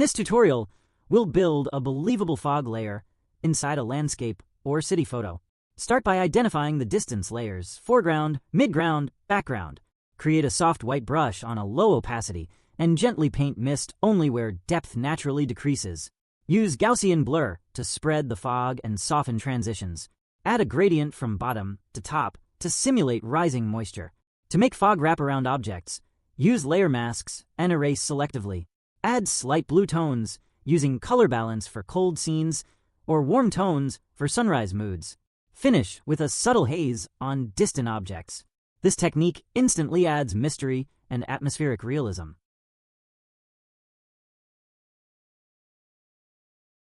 this tutorial, we'll build a believable fog layer inside a landscape or city photo. Start by identifying the distance layers: foreground, midground, background. Create a soft white brush on a low opacity and gently paint mist only where depth naturally decreases. Use Gaussian blur to spread the fog and soften transitions. Add a gradient from bottom to top to simulate rising moisture. To make fog wrap around objects, use layer masks and erase selectively. Add slight blue tones using color balance for cold scenes or warm tones for sunrise moods. Finish with a subtle haze on distant objects. This technique instantly adds mystery and atmospheric realism.